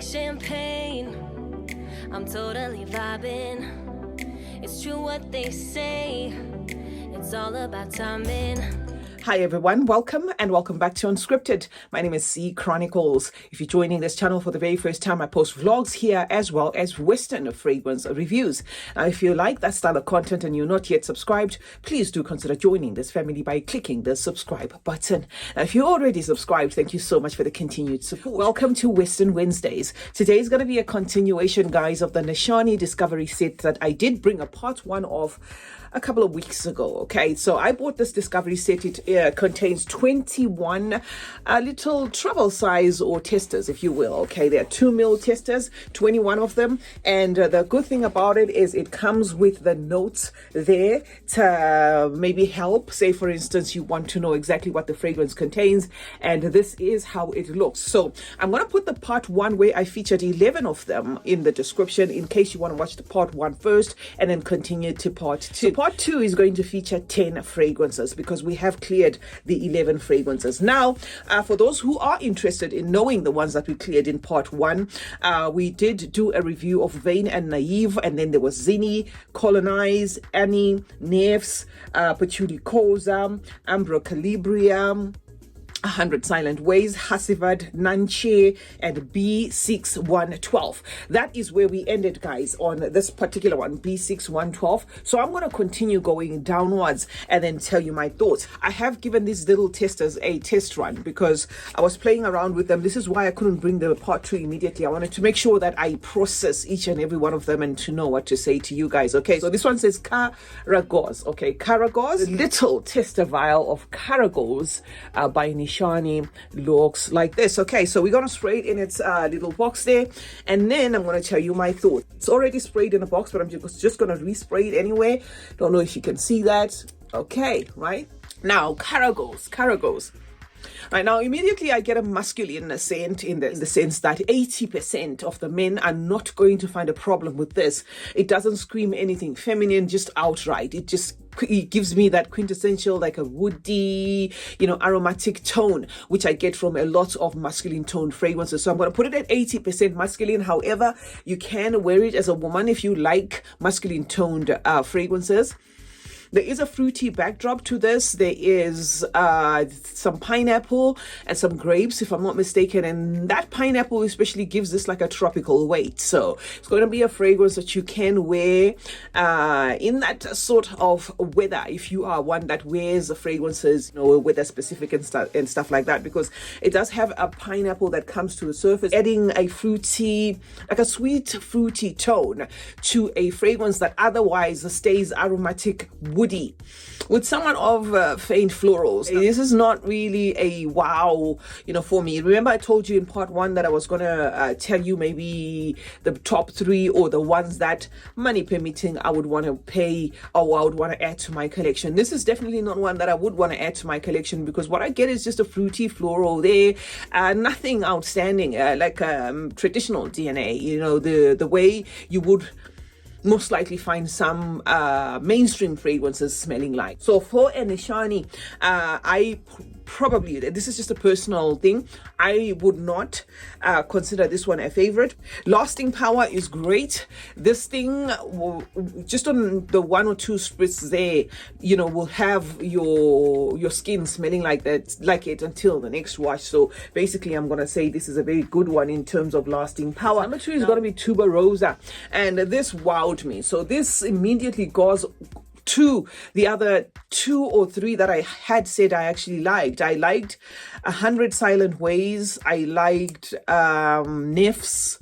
like champagne. I'm totally vibing. It's true what they say. It's all about timing. Hi everyone, welcome and welcome back to Unscripted. My name is C Chronicles. If you're joining this channel for the very first time, I post vlogs here as well as Western fragrance reviews. Now, if you like that style of content and you're not yet subscribed, please do consider joining this family by clicking the subscribe button. Now, if you're already subscribed, thank you so much for the continued support. Welcome to Western Wednesdays. Today is going to be a continuation, guys, of the Nishane Discovery set that I did bring a part 1 of a couple of weeks ago. Okay, so I bought this discovery set. It contains 21 little travel size or testers, if you will. Okay, there are 2 ml testers, 21 of them, and the good thing about it is it comes with the notes there to maybe help. Say for instance you want to know exactly what the fragrance contains, and this is how it looks. So I'm going to put the part 1 where I featured 11 of them in the description in case you want to watch the part 1 first and then continue to part 2. So part 2 is going to feature 10 fragrances because we have cleared the 11 fragrances. Now, for those who are interested in knowing the ones that we cleared in part 1, we did do a review of Vain and Naive, and then there was Zini, Colonize, Annie, Nefs, Patchouli Koza, Ambro Calibria, 100 Silent Ways, Hasivad, Nanche, and B6112. That is where we ended, guys, on this particular one, B6112. So I'm going to continue going downwards and then tell you my thoughts. I have given these little testers a test run because I was playing around with them. This is why I couldn't bring the part 2 immediately. I wanted to make sure that I process each and every one of them and to know what to say to you guys. Okay, so this one says Karagoz. Okay, Karagoz, little tester vial of Karagoz by Nishane looks like this. Okay, so we're going to spray it in its little box there, and then I'm going to tell you my thoughts. It's already sprayed in a box, but I'm just going to respray it anyway. Don't know if you can see that. Okay, right now, Karagoz. Right now, immediately I get a masculine scent in the sense that 80% of the men are not going to find a problem with this. It doesn't scream anything feminine, just outright. It gives me that quintessential, like a woody, aromatic tone, which I get from a lot of masculine toned fragrances. So I'm going to put it at 80% masculine. However, you can wear it as a woman if you like masculine toned fragrances. There is a fruity backdrop to this. There is some pineapple and some grapes, if I'm not mistaken. And that pineapple especially gives this like a tropical weight. So it's going to be a fragrance that you can wear in that sort of weather, if you are one that wears the fragrances, weather specific and stuff like that, because it does have a pineapple that comes to the surface, adding a fruity, like a sweet fruity tone to a fragrance that otherwise stays aromatic, woody, with somewhat of faint florals. This is not really a wow, for me. Remember I told you in part 1 that I was going to tell you maybe the top 3 or the ones that, money permitting, I would want to pay or I would want to add to my collection. This is definitely not one that I would want to add to my collection because what I get is just a fruity floral there, nothing outstanding, like traditional DNA, the way you would most likely find some mainstream fragrances smelling like. So for a Nishane, I probably, this is just a personal thing, I would not consider this one a favorite. Lasting power is great. This thing will, just on the 1 or 2 spritz there, will have your skin smelling like it until the next wash. So basically I'm gonna say this is a very good one in terms of lasting power. Number 2 is gonna be Tuberosa, and this wowed me. So this immediately goes to the other 2 or 3 that I had said I actually liked. I liked 100 Silent Ways. I liked Nefs.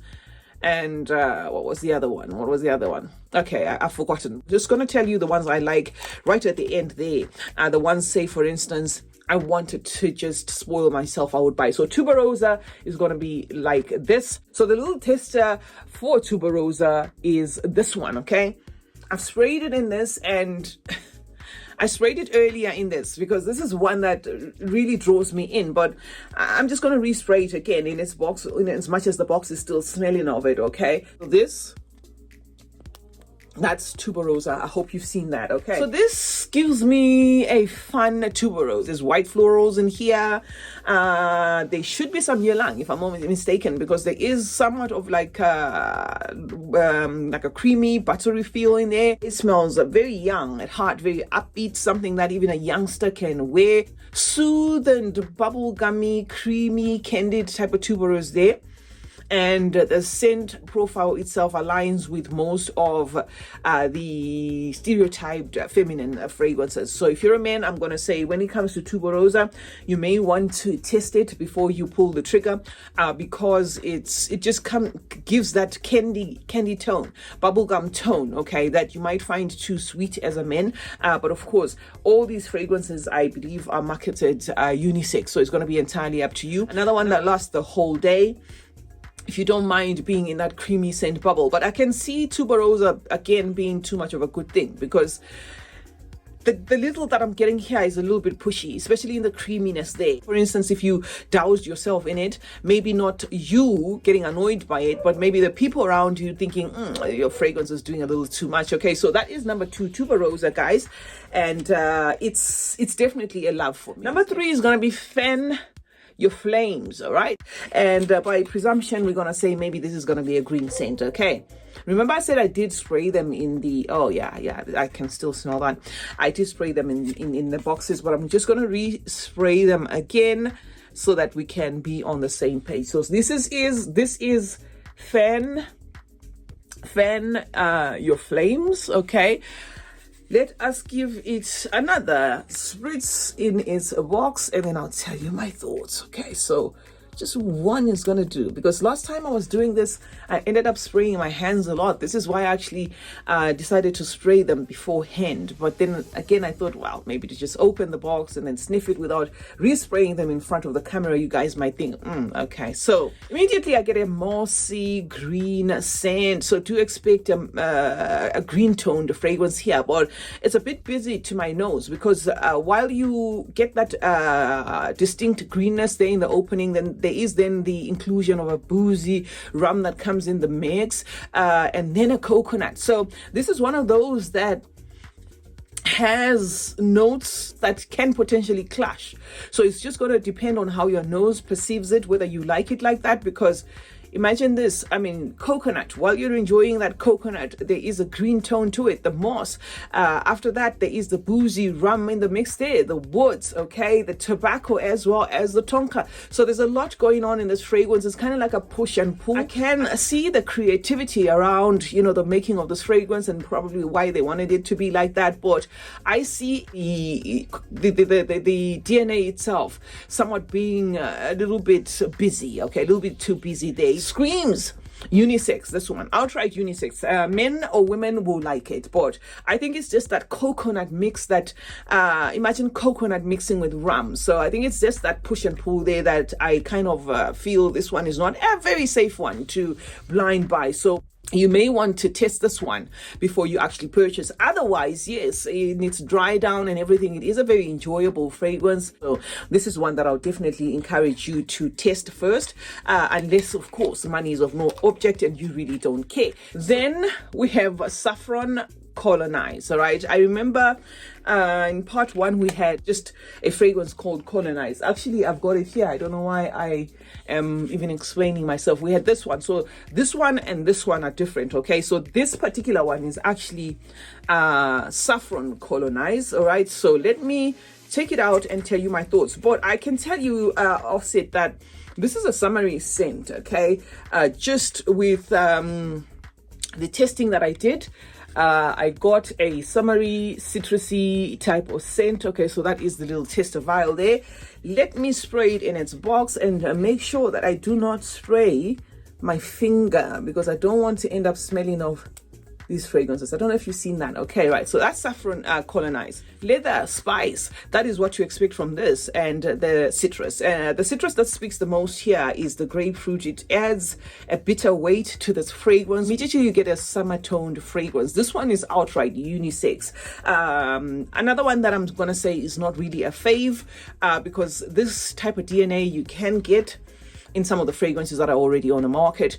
And what was the other one? Okay, I've forgotten. Just going to tell you the ones I like right at the end there. The ones, say, for instance, I wanted to just spoil myself, I would buy. So Tuberosa is going to be like this. So the little tester for Tuberosa is this one, okay? I've sprayed it in this, and I sprayed it earlier in this because this is one that really draws me in, but I'm just going to respray it again in its box, in as much as the box is still smelling of it, okay? So this That's Tuberosa. I hope you've seen that. Okay. So this gives me a fun tuberose. There's white florals in here. There should be some ylang, if I'm not mistaken, because there is somewhat of like a creamy, buttery feel in there. It smells very young at heart, very upbeat, something that even a youngster can wear. Soothed and bubblegummy, creamy, candid type of tuberose there. And the scent profile itself aligns with most of the stereotyped feminine fragrances. So if you're a man, I'm going to say when it comes to Tuberosa, you may want to test it before you pull the trigger, because it just gives that candy tone, bubblegum tone, okay, that you might find too sweet as a man. But of course, all these fragrances, I believe, are marketed unisex. So it's going to be entirely up to you. Another one that lasts the whole day, if you don't mind being in that creamy scent bubble. But I can see Tuberosa again being too much of a good thing, because the little that I'm getting here is a little bit pushy, especially in the creaminess there. For instance, if you doused yourself in it, maybe not you getting annoyed by it, but maybe the people around you thinking, your fragrance is doing a little too much. Okay, so that is number 2, Tuberosa, guys. And it's definitely a love for me. Number 3 is going to be Fen Your Flames, all right? And by presumption, we're going to say maybe this is going to be a green scent, okay? Remember I said I did spray them in the, oh yeah, I can still smell that. I did spray them in the boxes, but I'm just going to re-spray them again so that we can be on the same page. So this is Fen Your Flames, okay? Let us give it another spritz in its box, and then I'll tell you my thoughts. Okay, so just one is gonna do, because last time I was doing this, I ended up spraying my hands a lot. This is why I actually decided to spray them beforehand. But then again, I thought, well, maybe to just open the box and then sniff it without respraying them in front of the camera, you guys might think, okay. So immediately I get a mossy green scent. So to expect a green toned fragrance here, but it's a bit busy to my nose, because while you get that distinct greenness there in the opening, then there is then the inclusion of a boozy rum that comes in the mix, and then a coconut. So this is one of those that has notes that can potentially clash. So it's just going to depend on how your nose perceives it, whether you like it like that, because imagine this, I mean, coconut. While you're enjoying that coconut, there is a green tone to it, the moss. After that, there is the boozy rum in the mix there, the woods, okay, the tobacco as well as the tonka. So there's a lot going on in this fragrance. It's kind of like a push and pull. I can see the creativity around, you know, the making of this fragrance and probably why they wanted it to be like that. But I see the DNA itself somewhat being a little bit busy, okay, a little bit too busy there. Screams unisex, this one, outright unisex. Men or women will like it, but I think it's just that coconut mix that imagine coconut mixing with rum. So I think it's just that push and pull there that I kind of feel this one is not a very safe one to blind buy. So you may want to test this one before you actually purchase. Otherwise, yes, it needs to dry down and everything. It is a very enjoyable fragrance. So this is one that I'll definitely encourage you to test first, unless, of course, money is of no object and you really don't care. Then we have Saffron Colonize. All right, I remember in part 1 we had just a fragrance called Colognise. Actually, I've got it here. I don't know why I am even explaining myself. We had this one. So this one and this one are different. Okay, so this particular one is actually Saffron Colonize. All right, so let me take it out and tell you my thoughts. But I can tell you offset that this is a summary scent. Okay, just with the testing that I did, I got a summery citrusy type of scent. Okay, so that is the little tester vial there. Let me spray it in its box and make sure that I do not spray my finger, because I don't want to end up smelling of these fragrances. I don't know if you've seen that. Okay, right, so that's Saffron Colonize. Leather, spice, that is what you expect from this. And the citrus that speaks the most here is the grapefruit. It adds a bitter weight to this fragrance. Immediately you get a summer toned fragrance. This one is outright unisex. Another one that I'm gonna say is not really a fave, because this type of DNA you can get in some of the fragrances that are already on the market.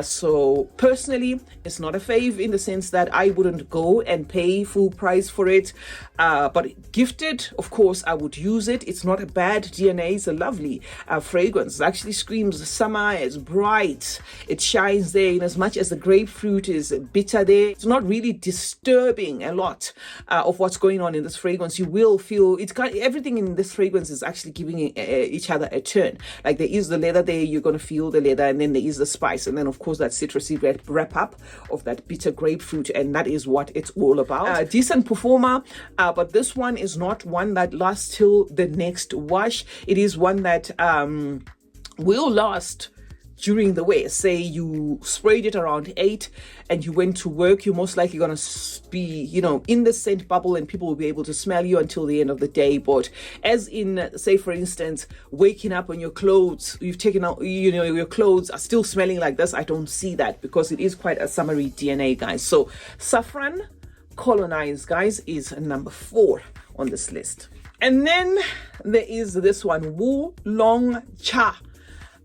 So personally, it's not a fave in the sense that I wouldn't go and pay full price for it. But gifted, of course, I would use it. It's not a bad DNA. It's a lovely fragrance. It actually screams summer. It's bright. It shines there in as much as the grapefruit is bitter there. It's not really disturbing a lot of what's going on in this fragrance. You will feel it's got everything in this fragrance is actually giving each other a turn. Like there is the leather there, you're going to feel the leather, and then there is the spice, and then of course that citrusy wrap up of that bitter grapefruit, and that is what it's all about. Decent performer, but this one is not one that lasts till the next wash. It is one that will last during the wear. Say you sprayed it around 8 and you went to work, you're most likely going to be, in the scent bubble, and people will be able to smell you until the end of the day. But as in, say for instance, waking up on your clothes, you've taken out, your clothes are still smelling like this, I don't see that, because it is quite a summery DNA, guys. So Saffron Colonize, guys, is number 4 on this list. And then there is this one, Wolong Cha.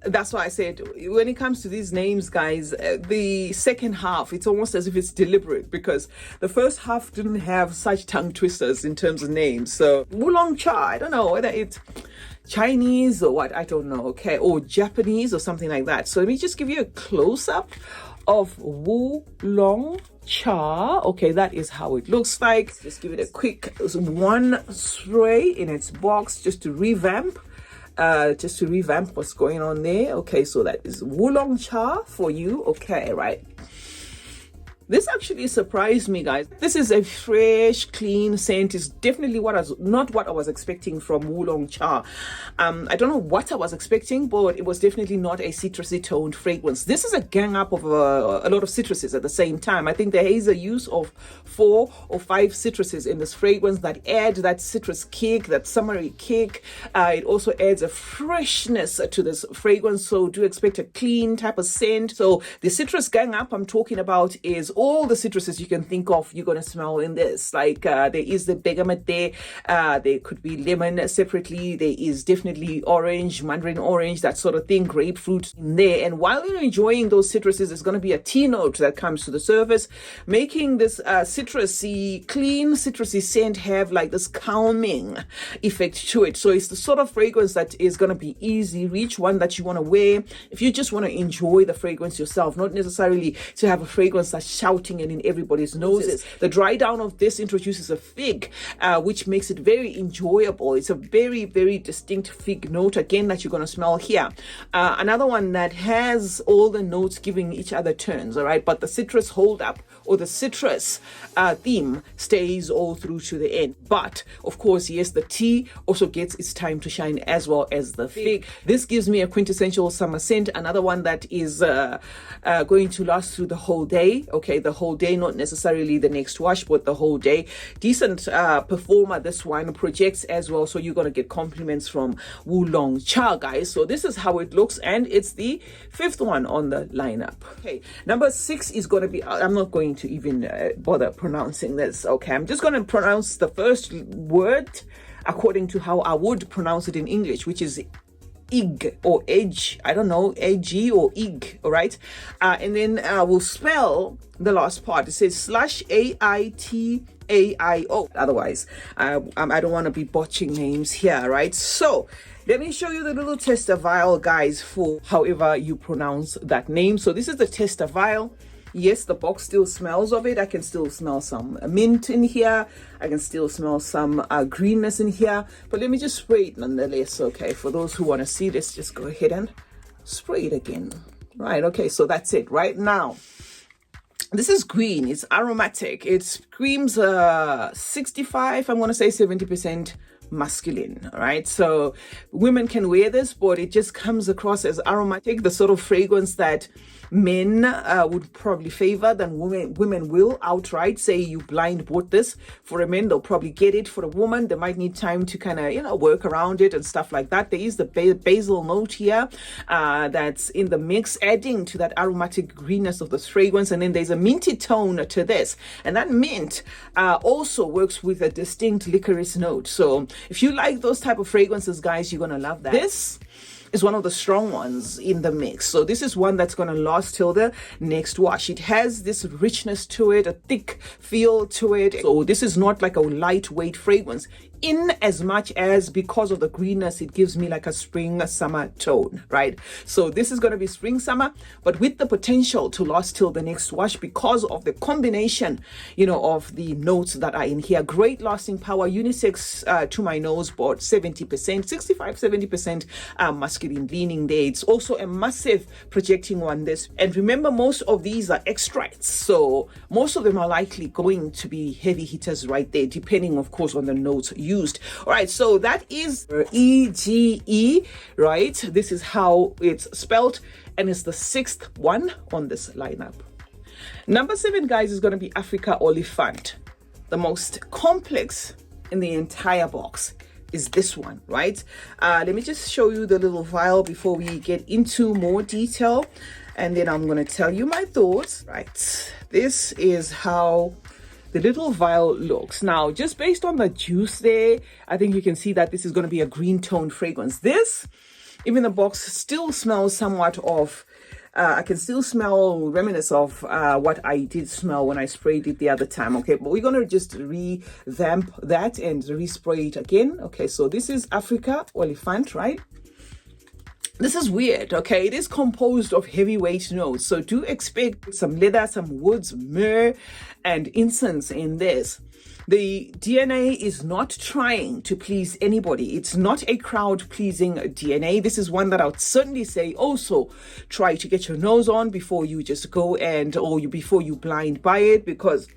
That's why I said, when it comes to these names, guys, the second half, it's almost as if it's deliberate, because the first half didn't have such tongue twisters in terms of names. So Wolong Cha, I don't know whether it's Chinese or what, I don't know, okay, or Japanese or something like that. So let me just give you a close-up of Wolong Cha. Okay, that is how it looks like. Just give it a quick one spray in its box just to revamp what's going on there. Okay, so that is Wolong Cha for you. Okay, right. This actually surprised me, guys. This is a fresh, clean scent. It's definitely not what I was expecting from Wolong Cha. I don't know what I was expecting, but it was definitely not a citrusy toned fragrance. This is a gang up of a lot of citruses at the same time. I think there is a use of 4 or 5 citruses in this fragrance that add that citrus kick, that summery kick. It also adds a freshness to this fragrance. So do expect a clean type of scent. So the citrus gang up I'm talking about is all the citruses you can think of, you're going to smell in this. Like there is the bergamot there. There could be lemon separately. There is definitely orange, mandarin orange, that sort of thing, grapefruit in there. And while you're enjoying those citruses, there's going to be a tea note that comes to the surface, making this citrusy, clean citrusy scent have like this calming effect to it. So it's the sort of fragrance that is going to be easy reach, one that you want to wear if you just want to enjoy the fragrance yourself, not necessarily to have a fragrance that's shouting and in everybody's noses. The dry down of this introduces a fig, which makes it very enjoyable. It's a very, very distinct fig note, again, that you're going to smell here. Another one that has all the notes giving each other turns, all right? But the citrus hold up, or the citrus theme, stays all through to the end. But, of course, yes, the tea also gets its time to shine, as well as the fig. This gives me a quintessential summer scent. Another one that is going to last through the whole day. Okay, the whole day, not necessarily the next wash, but the whole day. Decent performer, this one projects as well, so you're going to get compliments from Wolong Cha, guys. So this is how it looks, and it's the 5th one on the lineup. Okay, number 6 is going to be, I'm not going to even bother pronouncing this. Okay, I'm just going to pronounce the first word according to how I would pronounce it in English, which is EGE or EGE, I don't know, AG or EGE, all right? And then we'll spell the last part. It says /AITAIO. Otherwise, I don't want to be botching names here, right? So let me show you the little tester vial, guys, for however you pronounce that name. So this is the tester vial. Yes, the box still smells of it. I can still smell some mint in here. I can still smell some greenness in here. But let me just spray it nonetheless, okay? For those who want to see this, just go ahead and spray it again. Right, okay, so that's it. Right now, this is green. It's aromatic. It screams 65, I'm going to say 70% masculine. All right, so women can wear this, but it just comes across as aromatic, the sort of fragrance that men would probably favor than women will outright. Say you blind bought this for a man, they'll probably get it. For a woman, they might need time to kind of work around it and stuff like that. There is the basil note here that's in the mix, adding to that aromatic greenness of this fragrance. And then there's a minty tone to this, and that mint also works with a distinct licorice note. So if you like those type of fragrances, guys, you're gonna love that. This is one of the strong ones in the mix. So this is one that's going to last till the next wash. It has this richness to it, a thick feel to it. So this is not like a lightweight fragrance, in as much as because of the greenness, it gives me like a spring summer tone, right? So this is going to be spring summer, but with the potential to last till the next wash because of the combination, you know, of the notes that are in here. Great lasting power, unisex to my nose, but 70%, 65-70% masculine leaning there. It's also a massive projecting one, this. And remember, most of these are extracts, so most of them are likely going to be heavy hitters right there, depending of course on the notes used. All right, so that is EGE, right? This is how it's spelled, and it's the 6th one on this lineup. Number 7, guys, is going to be Afrika Olifant. The most complex in the entire box is this one, right? Let me just show you the little vial before we get into more detail, and then I'm going to tell you my thoughts. Right, this is how the little vial looks. Now, just based on the juice there, I think you can see that this is going to be a green toned fragrance. This, even the box, still smells somewhat of I can still smell remnants of what I did smell when I sprayed it the other time. Okay, but we're gonna just revamp that and respray it again. Okay, so this is Afrika Olifant, right? This is weird, okay? It is composed of heavyweight notes, so do expect some leather, some woods, myrrh, and incense in this. The DNA is not trying to please anybody. It's not a crowd-pleasing DNA. This is one that I would certainly say also try to get your nose on before you just go and, before you blind buy it, because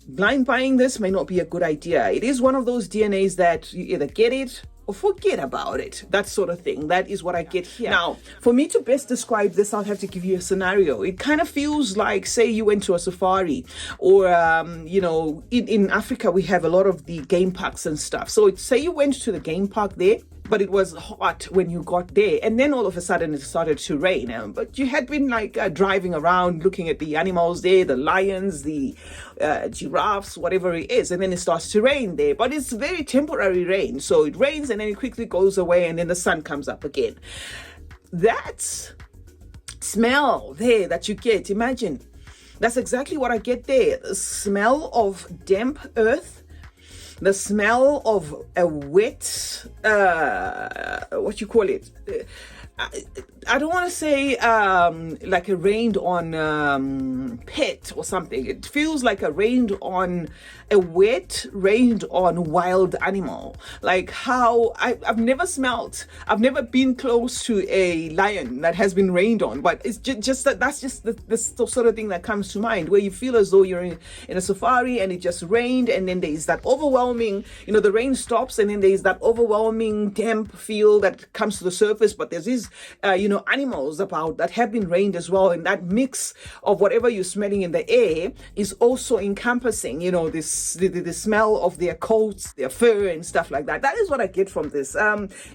blind buying this may not be a good idea. It is one of those DNAs that you either get it or forget about it, that sort of thing. That is what I get here. Now, for me to best describe this, I'll have to give you a scenario. It kind of feels like, say you went to a safari, or you know, in Africa we have a lot of the game parks and stuff. So say you went to the game park there, but it was hot when you got there, and then all of a sudden it started to rain. But you had been like driving around looking at the animals there, the lions, the giraffes, whatever it is, and then it starts to rain there. But it's very temporary rain, so it rains and then it quickly goes away, and then the sun comes up again. That smell there that you get, imagine, that's exactly what I get there. The smell of damp earth, the smell of a wet, what you call it? I don't want to say like a rained on pet or something. It feels like a rained on a wet, rained on wild animal. Like how I've never been close to a lion that has been rained on, but it's just that's just the sort of thing that comes to mind, where you feel as though you're in a safari and it just rained, and then there's that overwhelming, you know, the rain stops and then there's that overwhelming damp feel that comes to the surface, but there's these you know, animals about that have been rained as well, and that mix of whatever you're smelling in the air is also encompassing, you know, this the smell of their coats, their fur and stuff like that. That is what I get from this.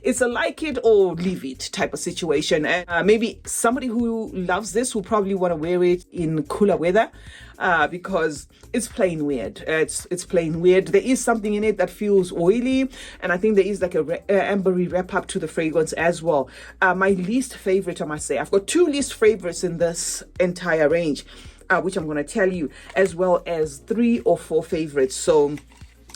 It's a like it or leave it type of situation, and maybe somebody who loves this will probably want to wear it in cooler weather, because it's plain weird. It's plain weird. There is something in it that feels oily, and I think there is like a ambery wrap up to the fragrance as well. My least favorite, I must say, I've got 2 least favorites in this entire range, which I'm going to tell you, as well as 3 or 4 favorites. So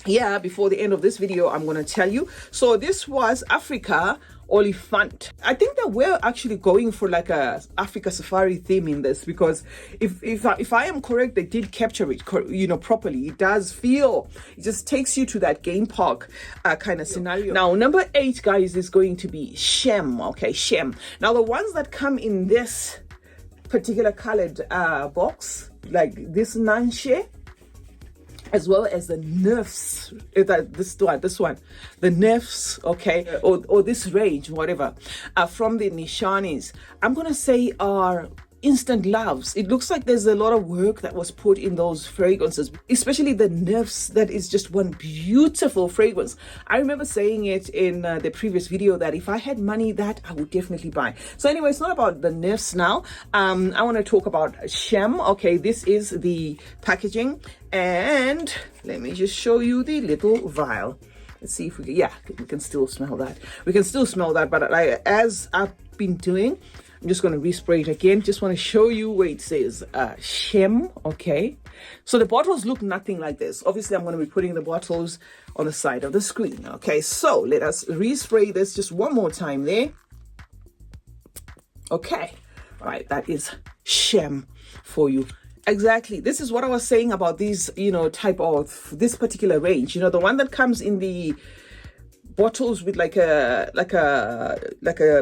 yeah, before the end of this video, I'm going to tell you. So this was Afrika Olifant. I think that we're actually going for like a Africa safari theme in this, because if I am correct, they did capture it, you know, properly. It does feel, it just takes you to that game park kind of scenario. Now, number 8, guys, is going to be SHEM. Okay, SHEM. Now, the ones that come in this particular colored box, like this Nishane, as well as the nerfs, this one, the nerfs, okay, or this range, whatever, from the Nishanes, I'm gonna say are instant loves. It looks like there's a lot of work that was put in those fragrances, especially the nerfs. That is just one beautiful fragrance. I remember saying it in the previous video that if I had money, that I would definitely buy. So anyway, it's not about the nerfs now. I want to talk about SHEM. Okay, this is the packaging, and let me just show you the little vial. Let's see if we can, yeah, we can still smell that. We can still smell that, but as I've been doing, I'm just going to respray it again. Just want to show you where it says SHEM, okay? So the bottles look nothing like this. Obviously, I'm going to be putting the bottles on the side of the screen, okay? So let us respray this just one more time there. Okay, all right, that is SHEM for you. Exactly. This is what I was saying about these, type of this particular range. The one that comes in the bottles with like a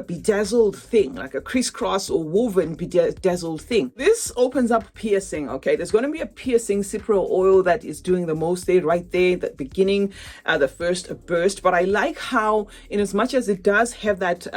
bedazzled thing, like a crisscross or woven bedazzled thing. This opens up piercing, okay? There's going to be a piercing Cipro oil that is doing the most there, right there, the beginning, the first burst. But I like how, in as much as it does have that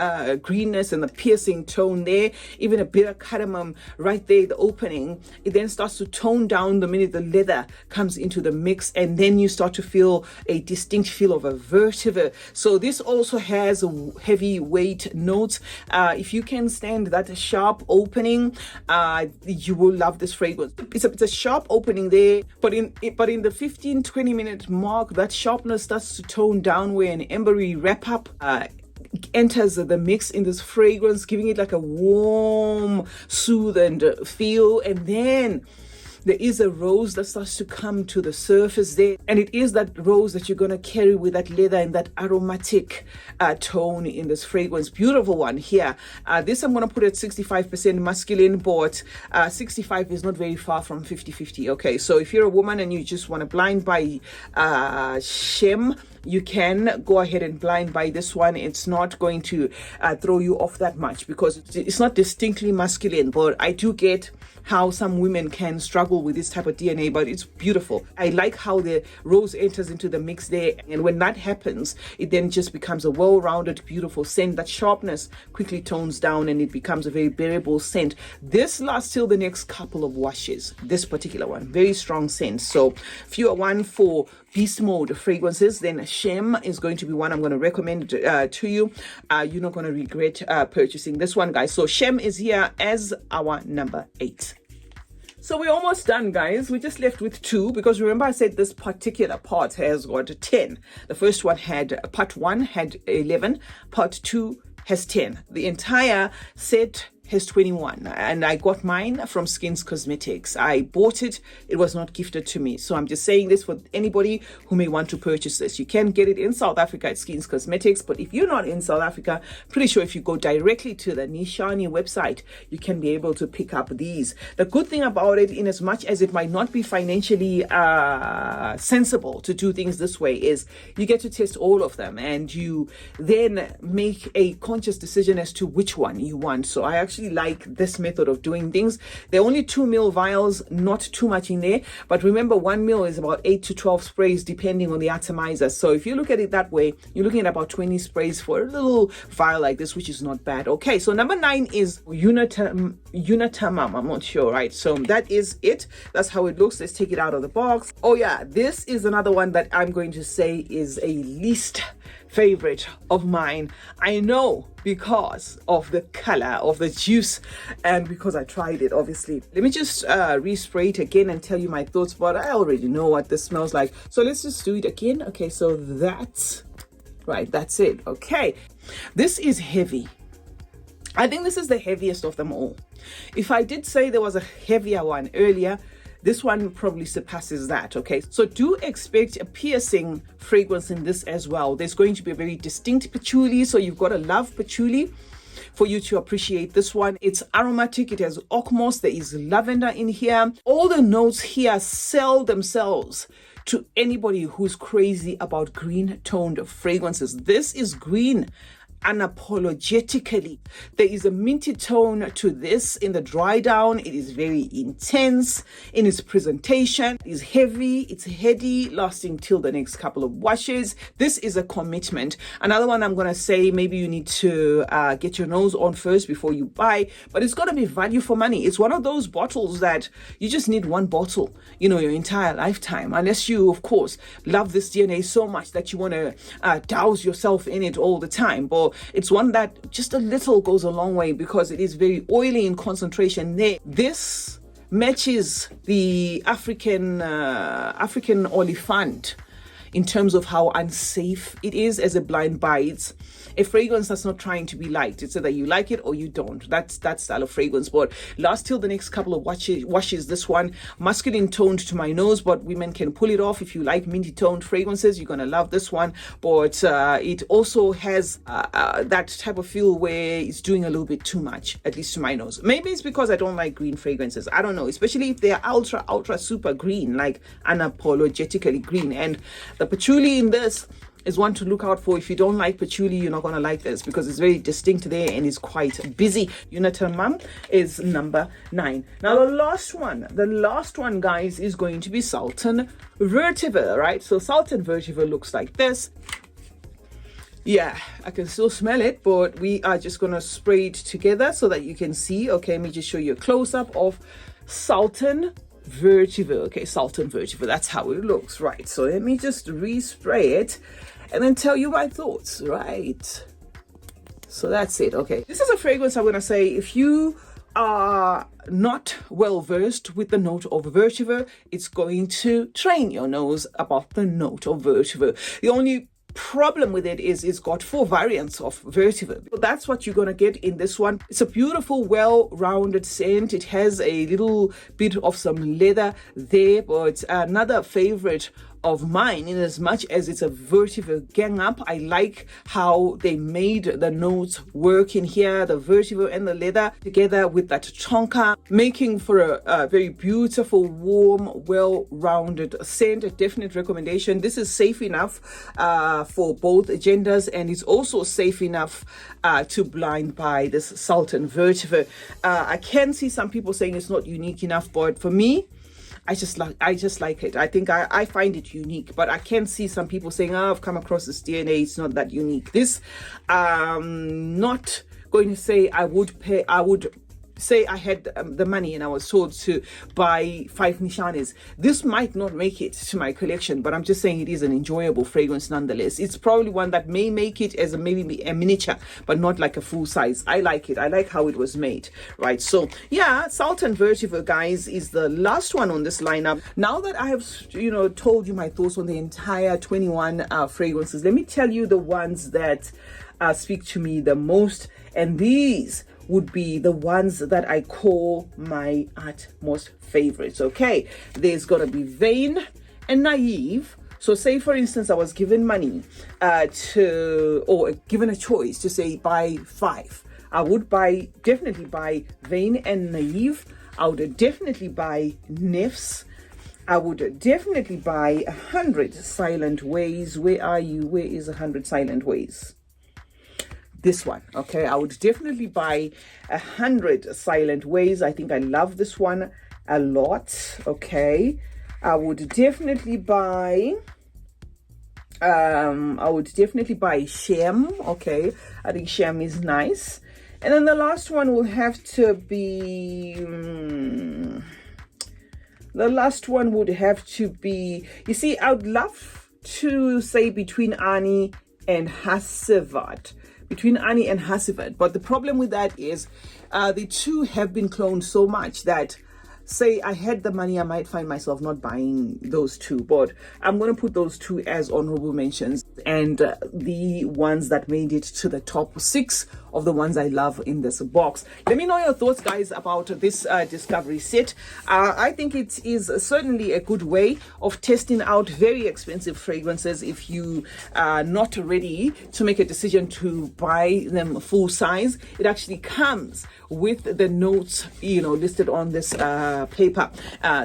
greenness and the piercing tone there, even a bit of cardamom right there, the opening, it then starts to tone down the minute the leather comes into the mix, and then you start to feel a distinct feel of a vetiver. So this also has a heavy weight notes. If you can stand that sharp opening, you will love this fragrance. It's a sharp opening there, but in the 15-20 minute mark, that sharpness starts to tone down where an ambery wrap up enters the mix in this fragrance, giving it like a warm, soothed feel. And then there is a rose that starts to come to the surface there, and it is that rose that you're going to carry with that leather and that aromatic tone in this fragrance. Beautiful one here. This I'm going to put at 65% masculine, but 65 is not very far from 50-50. Okay, so if you're a woman and you just want to blind buy SHEM, you can go ahead and blind buy this one. It's not going to throw you off that much because it's not distinctly masculine, but I do get how some women can struggle with this type of DNA, but it's beautiful. I like how the rose enters into the mix there, and when that happens, it then just becomes a well-rounded, beautiful scent. That sharpness quickly tones down and it becomes a very bearable scent. This lasts till the next couple of washes. This particular one, very strong scent. So if you are one for beast mode fragrances, then SHEM is going to be one I'm going to recommend to you. You're not going to regret purchasing this one, guys. So SHEM is here as our number 8. So we're almost done, guys. We're just left with 2, because remember I said this particular part has got 10. The first one had, part 1 had 11, part 2 has 10. The entire set has 21, and I got mine from Skins Cosmetics. I bought it. It was not gifted to me. So I'm just saying this for anybody who may want to purchase this. You can get it in South Africa at Skins Cosmetics, but if you're not in South Africa, pretty sure if you go directly to the Nishane website, you can be able to pick up these. The good thing about it, in as much as it might not be financially sensible to do things this way, is you get to test all of them, and you then make a conscious decision as to which one you want. So I actually like this method of doing things. They're only 2 ml vials, not too much in there, but remember 1 ml is about 8 to 12 sprays depending on the atomizer. So if you look at it that way, you're looking at about 20 sprays for a little vial like this, which is not bad. Okay, so number 9 is UNUTAMUM. I'm not sure, right? So that is it. That's how it looks. Let's take it out of the box. Oh yeah, this is another one that I'm going to say is a least favorite of mine. I know, because of the color of the juice and because I tried it, obviously. Let me just respray it again and tell you my thoughts, but I already know what this smells like. So let's just do it again. Okay, so that's right. That's it. Okay, this is heavy. I think this is the heaviest of them all. If I did say there was a heavier one earlier, this one probably surpasses that. Okay, so do expect a piercing fragrance in this as well. There's going to be a very distinct patchouli, so you've got to love patchouli for you to appreciate this one. It's aromatic. It has oak moss. There is lavender in here. All the notes here sell themselves to anybody who's crazy about green toned fragrances. This is green unapologetically. There is a minty tone to this in the dry down. It is very intense in its presentation. It is heavy, it's heady, lasting till the next couple of washes. This is a commitment. Another one I'm going to say, maybe you need to get your nose on first before you buy, but it's going to be value for money. It's one of those bottles that you just need one bottle, your entire lifetime, unless you, of course, love this DNA so much that you want to douse yourself in it all the time. But it's one that just a little goes a long way because it is very oily in concentration there. This matches the African Olifant in terms of how unsafe it is as a blind buy. It's a fragrance that's not trying to be liked. It's either you like it or you don't. That's that style of fragrance. But last till the next couple of washes, this one, masculine toned to my nose, but women can pull it off. If you like minty toned fragrances, you're going to love this one. But it also has that type of feel where it's doing a little bit too much, at least to my nose. Maybe it's because I don't like green fragrances. I don't know, especially if they're ultra super green, like unapologetically green. And the patchouli in this is one to look out for. If you don't like patchouli, you're not going to like this because it's very distinct there and it's quite busy. UNUTAMUM is number 9. Now the last one, guys, is going to be Sultan Vetiver, right? So Sultan Vetiver looks like this. Yeah, I can still smell it, but we are just going to spray it together so that you can see. Okay, let me just show you a close-up of Sultan Vetiver. Okay, Sultan Vetiver, that's how it looks, right? So let me just respray it and then tell you my thoughts, right? So that's it. Okay, this is a fragrance I'm going to say, if you are not well versed with the note of vetiver, it's going to train your nose about the note of vetiver. The only problem with it is it's got 4 variants of vetiver. So that's what you're going to get in this one. It's a beautiful, well-rounded scent. It has a little bit of some leather there, but another favorite of mine, in as much as it's a vetiver gang up, I like how they made the notes work in here, the vetiver and the leather together with that tonka, making for a very beautiful, warm, well-rounded scent. A definite recommendation. This is safe enough for both genders, and it's also safe enough to blind buy this Sultan Vetiver. I can see some people saying it's not unique enough, but for me, I just like it. I think I find it unique, but I can see some people saying, oh, I've come across this DNA, it's not that unique. This, not going to say I would say I had the money and I was told to buy 5 Nishanes. This might not make it to my collection, but I'm just saying it is an enjoyable fragrance nonetheless. It's probably one that may make it as maybe a miniature, but not like a full size. I like it. I like how it was made, right? So yeah, Sultan Vetiver, guys, is the last one on this lineup. Now that I have, told you my thoughts on the entire 21 fragrances, let me tell you the ones that speak to me the most, and these would be the ones that I call my utmost favorites. Okay, there's gonna be vain and naive. So say for instance I was given money or given a choice to say buy 5, I would definitely buy vain and naive. I would definitely buy nifs. I would definitely buy 100 silent ways. Where are you? Where is 100 silent ways? This one. Okay, I would definitely buy 100 silent ways. I think I love this one a lot. Okay, I would definitely buy SHEM. Okay, I think SHEM is nice. And then the last one will have to be you see, I would love to say between Ani and Hasselblad. But the problem with that is the two have been cloned so much that, say I had the money, I might find myself not buying those two, but I'm going to put those two as honorable mentions, and the ones that made it to the top 6 of the ones I love in this box. Let me know your thoughts, guys, about this discovery set. I think it is certainly a good way of testing out very expensive fragrances if you are not ready to make a decision to buy them full size. It actually comes with the notes, listed on this paper,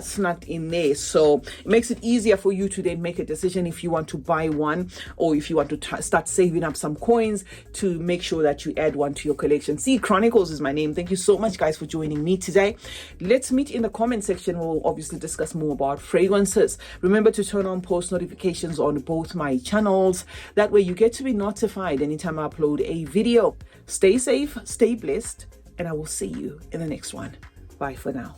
snuck in there, so it makes it easier for you to then make a decision if you want to buy one, or if you want to start saving up some coins to make sure that you add one to your collection. SHEM Chronicles is my name. Thank you so much, guys, for joining me today. Let's meet in the comment section. We'll obviously discuss more about fragrances. Remember to turn on post notifications on both my channels. That way you get to be notified anytime I upload a video. Stay safe, stay blessed, and I will see you in the next one. Bye for now.